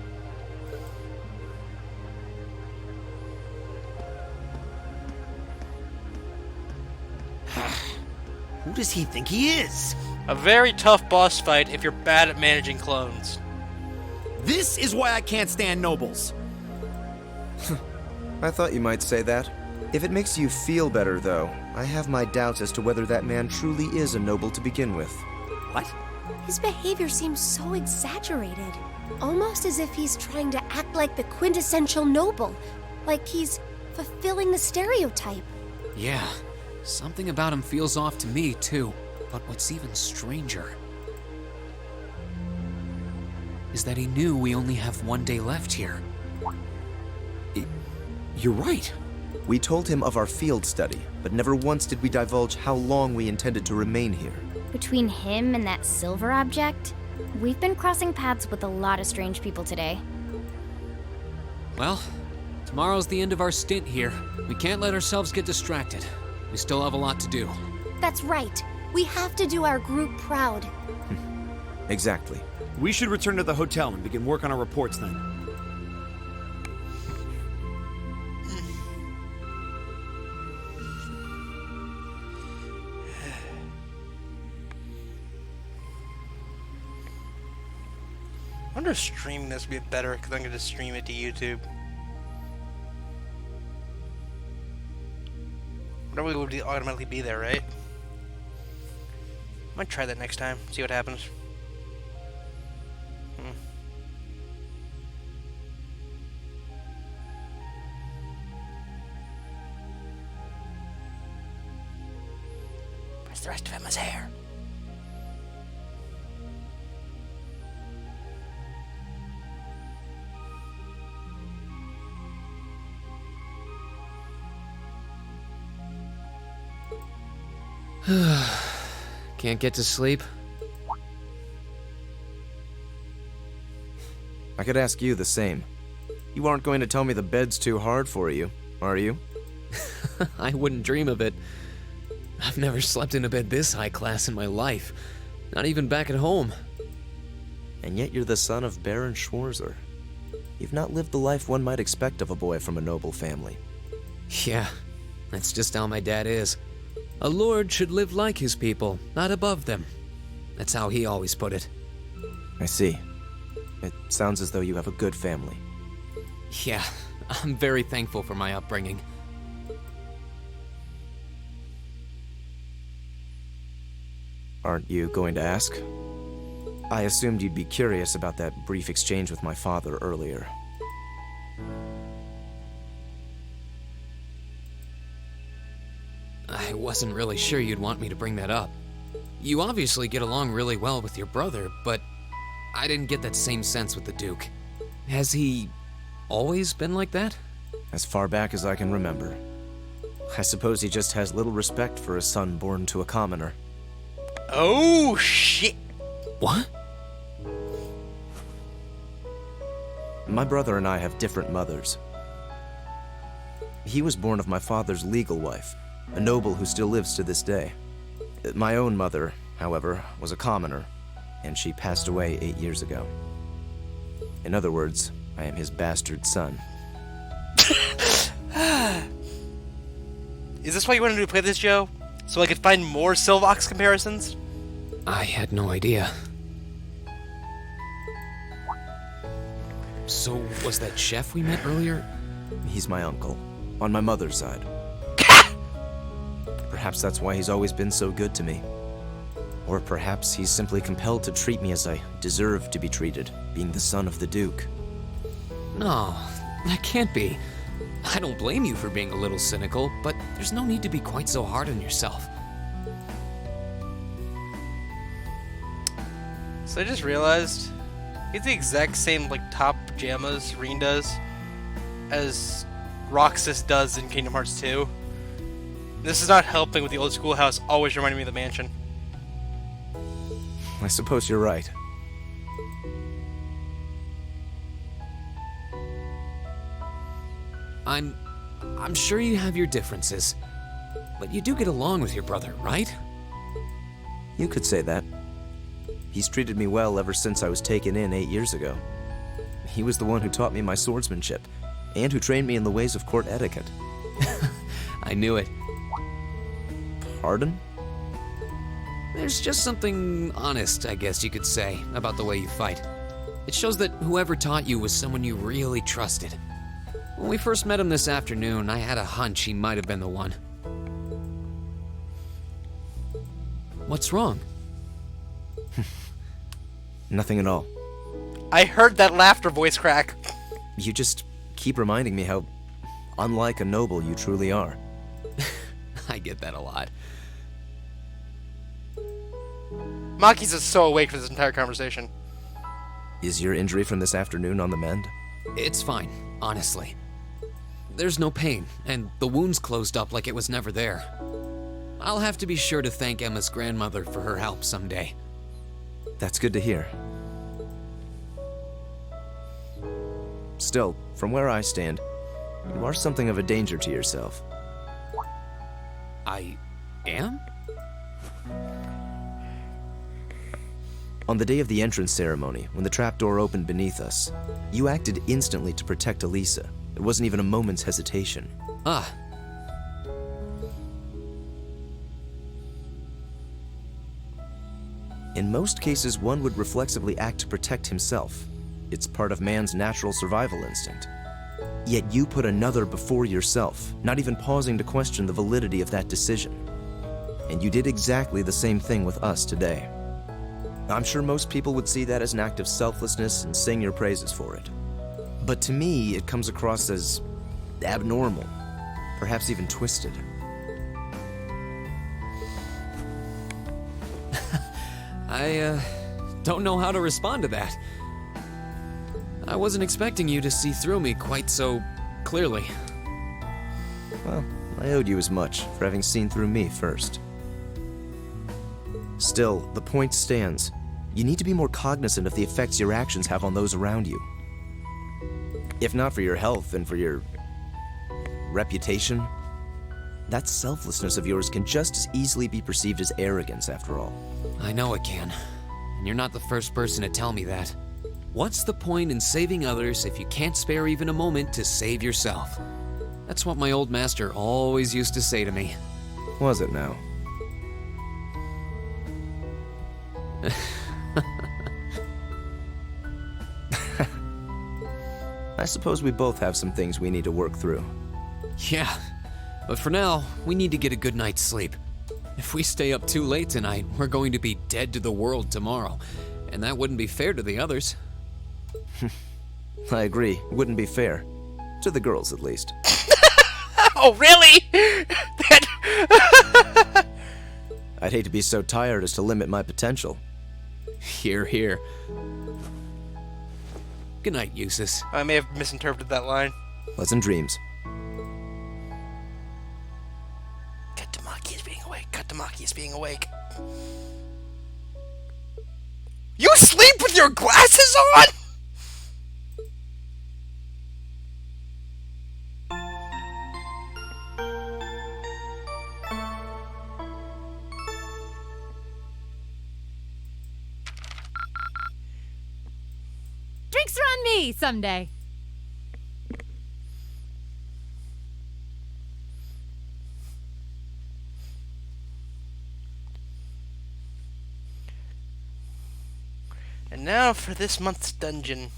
Who does he think he is? A very tough boss fight if you're bad at managing clones. This is why I can't stand nobles. I thought you might say that. If it makes you feel better, though, I have my doubts as to whether that man truly is a noble to begin with. What? His behavior seems so exaggerated. Almost as if he's trying to act like the quintessential noble. Like he's fulfilling the stereotype. Yeah, something about him feels off to me, too. But what's even stranger is that he knew we only have one day left here. You're right. We told him of our field study, but never once did we divulge how long we intended to remain here. Between him and that silver object, we've been crossing paths with a lot of strange people today. Well, tomorrow's the end of our stint here. We can't let ourselves get distracted. We still have a lot to do. That's right. We have to do our group proud. Exactly. We should return to the hotel and begin work on our reports then. I wonder if streaming this would be better, because I'm going to stream it to YouTube. Wonder we would automatically be there, right? I might try that next time, see what happens. Where's the rest of Emma's hair? Can't get to sleep? I could ask you the same. You aren't going to tell me the bed's too hard for you, are you? I wouldn't dream of it. I've never slept in a bed this high class in my life. Not even back at home. And yet you're the son of Baron Schwarzer. You've not lived the life one might expect of a boy from a noble family. Yeah, that's just how my dad is. A lord should live like his people, not above them. That's how he always put it. I see. It sounds as though you have a good family. Yeah, I'm very thankful for my upbringing. Aren't you going to ask? I assumed you'd be curious about that brief exchange with my father earlier. I wasn't really sure you'd want me to bring that up. You obviously get along really well with your brother, but I didn't get that same sense with the Duke. Has he always been like that? As far back as I can remember. I suppose he just has little respect for a son born to a commoner. Oh, shit! What? My brother and I have different mothers. He was born of my father's legal wife, a noble who still lives to this day. My own mother, however, was a commoner, and she passed away 8 years ago. In other words, I am his bastard son. Is this why you wanted to play this, Joe? So I could find more Silvox comparisons? I had no idea. So, was that chef we met earlier? He's my uncle, on my mother's side. Perhaps that's why he's always been so good to me. Or perhaps he's simply compelled to treat me as I deserve to be treated, being the son of the Duke. No, that can't be. I don't blame you for being a little cynical, but there's no need to be quite so hard on yourself. So I just realized he's the exact same like top pajamas Reen does as Roxas does in Kingdom Hearts 2. This is not helping with the old schoolhouse always reminding me of the mansion. I suppose you're right. I'm sure you have your differences, but you do get along with your brother, right? You could say that. He's treated me well ever since I was taken in 8 years ago. He was the one who taught me my swordsmanship, and who trained me in the ways of court etiquette. I knew it. Pardon? There's just something honest, I guess you could say, about the way you fight. It shows that whoever taught you was someone you really trusted. When we first met him this afternoon, I had a hunch he might have been the one. What's wrong? Nothing at all. I heard that laughter voice crack. You just keep reminding me how unlike a noble you truly are. I get that a lot. Maki's just so awake for this entire conversation. Is your injury from this afternoon on the mend? It's fine, honestly. There's no pain, and the wound's closed up like it was never there. I'll have to be sure to thank Emma's grandmother for her help someday. That's good to hear. Still, from where I stand, you are something of a danger to yourself. I am? On the day of the entrance ceremony, when the trapdoor opened beneath us, you acted instantly to protect Elisa. There wasn't even a moment's hesitation. Ah. In most cases, one would reflexively act to protect himself. It's part of man's natural survival instinct. Yet you put another before yourself, not even pausing to question the validity of that decision. And you did exactly the same thing with us today. I'm sure most people would see that as an act of selflessness and sing your praises for it. But to me, it comes across as abnormal, perhaps even twisted. I don't know how to respond to that. I wasn't expecting you to see through me quite so clearly. Well, I owed you as much for having seen through me first. Still, the point stands. You need to be more cognizant of the effects your actions have on those around you. If not for your health and for your reputation, that selflessness of yours can just as easily be perceived as arrogance, after all. I know it can, and you're not the first person to tell me that. What's the point in saving others if you can't spare even a moment to save yourself? That's what my old master always used to say to me. Was it now? I suppose we both have some things we need to work through. Yeah, but for now, we need to get a good night's sleep. If we stay up too late tonight, we're going to be dead to the world tomorrow, and that wouldn't be fair to the others. I agree. It wouldn't be fair. To the girls, at least. Oh, really? I'd hate to be so tired as to limit my potential. Hear, hear. Good night, Eustace. I may have misinterpreted that line. Pleasant dreams. Katamaki is being awake. Katamaki is being awake. You sleep with your glasses on? Drinks are on me someday. And now for this month's dungeon.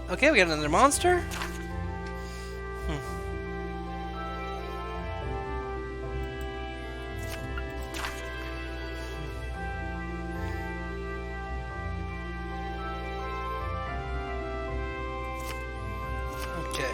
Okay, we got another monster. Okay.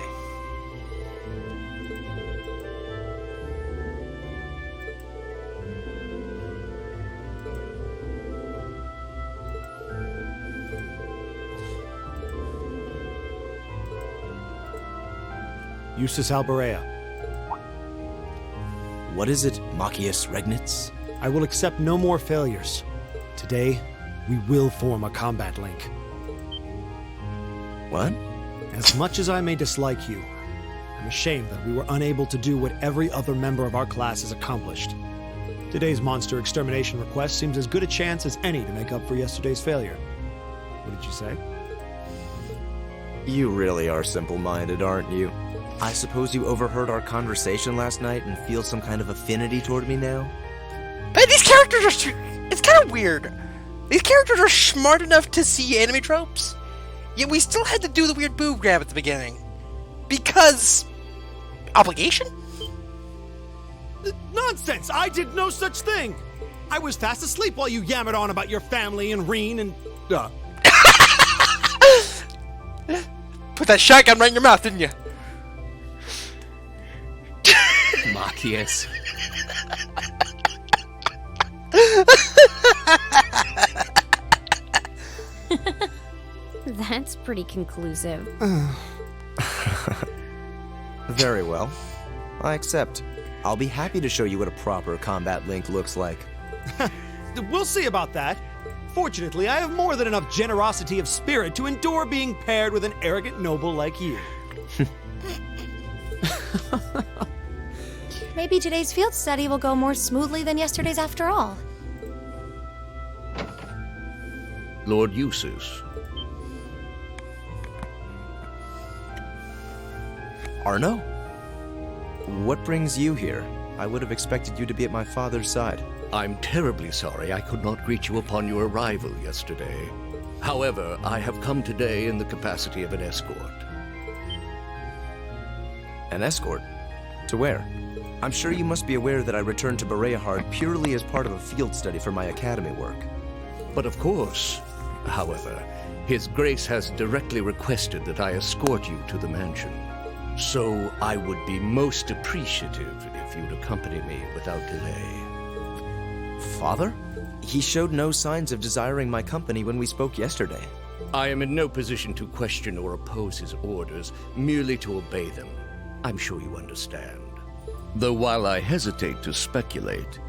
Eustace Alberea, What is it, Machias Regnitz? I will accept no more failures. Today, we will form a combat link. What? As much as I may dislike you, I'm ashamed that we were unable to do what every other member of our class has accomplished. Today's monster extermination request seems as good a chance as any to make up for yesterday's failure. What did you say? You really are simple-minded, aren't you? I suppose you overheard our conversation last night and feel some kind of affinity toward me now? But these characters are... It's kind of weird. These characters are smart enough to see anime tropes, yet we still had to do the weird boob grab at the beginning. Because... obligation? Nonsense! I did no such thing! I was fast asleep while you yammered on about your family and Reen and... Put that shotgun right in your mouth, didn't you? Machias. That's pretty conclusive. Very well. I accept. I'll be happy to show you what a proper combat link looks like. We'll see about that. Fortunately, I have more than enough generosity of spirit to endure being paired with an arrogant noble like you. Maybe today's field study will go more smoothly than yesterday's after all. Lord Eustace. Arno? What brings you here? I would have expected you to be at my father's side. I'm terribly sorry I could not greet you upon your arrival yesterday. However, I have come today in the capacity of an escort. An escort? To where? I'm sure you must be aware that I returned to Bereahard purely as part of a field study for my academy work. But of course, however, His Grace has directly requested that I escort you to the mansion. So I would be most appreciative if you'd accompany me without delay. Father? He showed no signs of desiring my company when we spoke yesterday. I am in no position to question or oppose his orders, merely to obey them. I'm sure you understand. Though while I hesitate to speculate,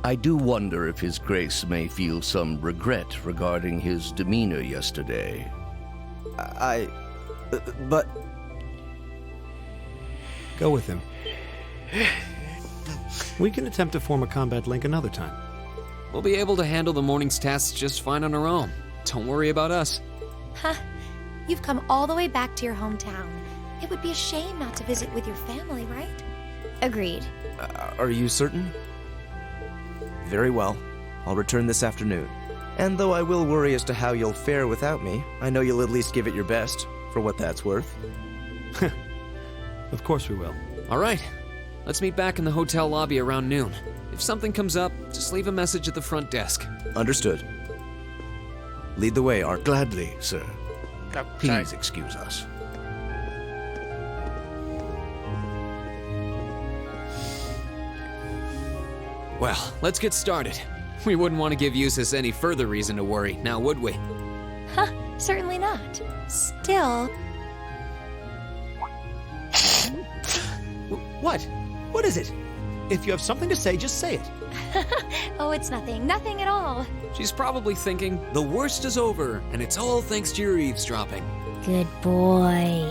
I do wonder if His Grace may feel some regret regarding his demeanor yesterday. But... Go with him. We can attempt to form a combat link another time. We'll be able to handle the morning's tasks just fine on our own. Don't worry about us. Huh. You've come all the way back to your hometown. It would be a shame not to visit with your family, right? Agreed. Are you certain? Very well. I'll return this afternoon. And though I will worry as to how you'll fare without me, I know you'll at least give it your best, for what that's worth. Of course we will. All right. Let's meet back in the hotel lobby around noon. If something comes up, just leave a message at the front desk. Understood. Lead the way, Art. Gladly, sir. Oh, Please excuse us. Well, let's get started. We wouldn't want to give Eustace any further reason to worry, now would we? Huh, certainly not. Still... What? What is it? If you have something to say, just say it. Oh, it's nothing. Nothing at all. She's probably thinking, the worst is over, and it's all thanks to your eavesdropping. Good boy.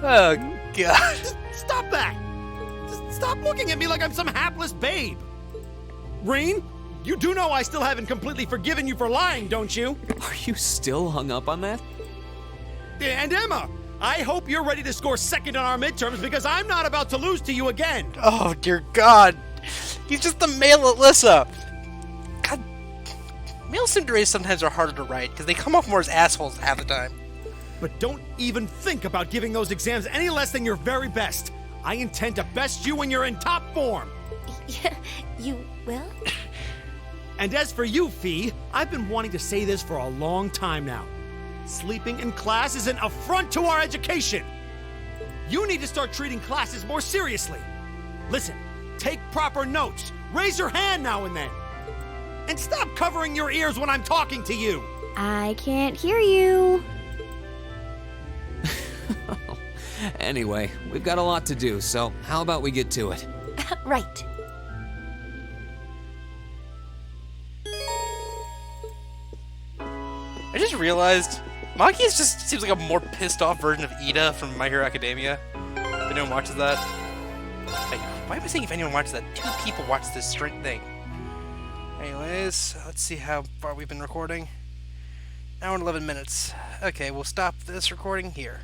Oh, God. Stop that! Just stop looking at me like I'm some hapless babe. Reen, you do know I still haven't completely forgiven you for lying, don't you? Are you still hung up on that? And Emma, I hope you're ready to score second on our midterms because I'm not about to lose to you again. Oh, dear God. He's just the male Alyssa. God. Male tsunderes sometimes are harder to write, because they come off more as assholes half the time. But don't even think about giving those exams any less than your very best. I intend to best you when you're in top form. You will? And as for you, Fee, I've been wanting to say this for a long time now. Sleeping in class is an affront to our education. You need to start treating classes more seriously. Listen, take proper notes. Raise your hand now and then. And stop covering your ears when I'm talking to you. I can't hear you. Anyway, we've got a lot to do, so how about we get to it? Right. I just realized Maki just seems like a more pissed off version of Ida from My Hero Academia. If anyone watches that. Like, why am I saying if anyone watches that? 2 people watch this straight thing. Anyways, let's see how far we've been recording. Hour and 11 minutes. Okay, we'll stop this recording here.